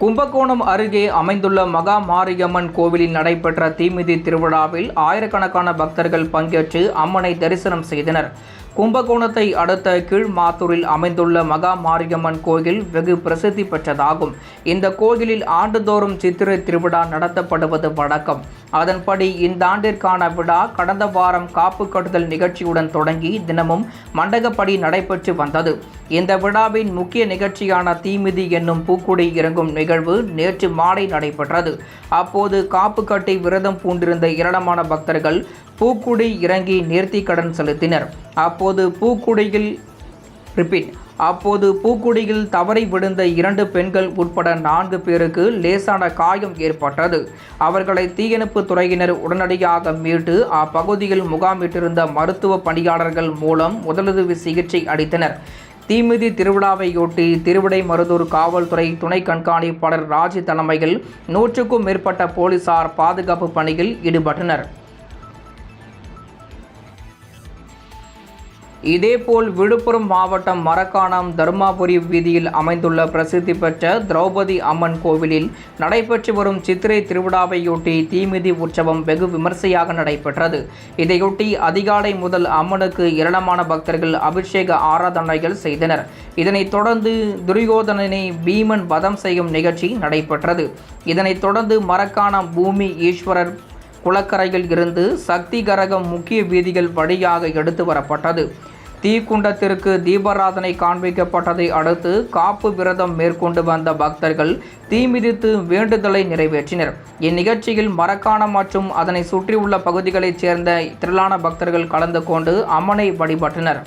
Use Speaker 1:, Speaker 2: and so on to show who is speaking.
Speaker 1: கும்பகோணம் அருகே அமைந்துள்ள மகா மாரியம்மன் கோவிலில் நடைபெற்ற தீமிதி திருவிழாவில் ஆயிரக்கணக்கான பக்தர்கள் பங்கேற்று அம்மனை தரிசனம் செய்தனர். கும்பகோணத்தை அடுத்த கீழ்மாத்தூரில் அமைந்துள்ள மகா மாரியம்மன் கோயில் வெகு பிரசித்தி பெற்றதாகும். இந்த கோயிலில் ஆண்டுதோறும் சித்திரை திருவிழா நடத்தப்படுவது வழக்கம். அதன்படி இந்த ஆண்டிற்கான விழா கடந்த வாரம் காப்பு கட்டுதல் நிகழ்ச்சியுடன் தொடங்கி தினமும் மண்டகப்படி நடைபெற்று வந்தது. இந்த விழாவின் முக்கிய நிகழ்ச்சியான தீமிதி என்னும் பூக்குடி இறங்கும் நிகழ்வு நேற்று மாலை நடைபெற்றது. அப்போது காப்பு கட்டி விரதம் பூண்டிருந்த ஏராளமான பக்தர்கள் பூக்குடி இறங்கி நேர்த்தி கடன் செலுத்தினர். அப்போது பூக்குடியில் தவறி விழுந்த 2 பெண்கள் உட்பட 4 பேருக்கு லேசான காயம் ஏற்பட்டது. அவர்களை தீயணைப்பு துறையினர் உடனடியாக மீட்டு அப்பகுதியில் முகாமிட்டிருந்த மருத்துவ பணியாளர்கள் மூலம் முதலுதவி சிகிச்சை அளித்தனர். தீமிதி திருவிழாவையொட்டி திருவிடைமருதூர் காவல்துறை துணை கண்காணிப்பாளர் ராஜி தலைமையில் 100க்கும் மேற்பட்ட போலீசார் பாதுகாப்பு பணியில் ஈடுபட்டனர். இதேபோல் விழுப்புரம் மாவட்டம் மரக்காணம் தர்மாபுரி வீதியில் அமைந்துள்ள பிரசித்தி பெற்ற திரௌபதி அம்மன் கோவிலில் நடைபெற்று வரும் சித்திரை திருவிழாவையொட்டி தீமிதி உற்சவம் வெகு விமர்சையாக நடைபெற்றது. இதையொட்டி அதிகாலை முதல் அம்மனுக்கு ஏராளமான பக்தர்கள் அபிஷேக ஆராதனைகள் செய்தனர். இதனைத் தொடர்ந்து துரியோதனனை பீமன் வதம் செய்யும் நிகழ்ச்சி நடைபெற்றது. இதனைத் தொடர்ந்து மரக்காணம் பூமி ஈஸ்வரர் குளக்கரையில் இருந்து சக்தி கரகம் முக்கிய வீதிகள் வழியாக எடுத்து வரப்பட்டது. தீக்குண்டத்திற்கு தீபாராதனை காண்பிக்கப்பட்டதை அடுத்து காப்பு விரதம் மேற்கொண்டு வந்த பக்தர்கள் தீமிதித்து வேண்டுதலை நிறைவேற்றினர். இந்நிகழ்ச்சியில் மரக்காணம் மற்றும் அதனை சுற்றியுள்ள பகுதிகளைச் சேர்ந்த திரளான பக்தர்கள் கலந்து கொண்டு அம்மனை வழிபட்டனர்.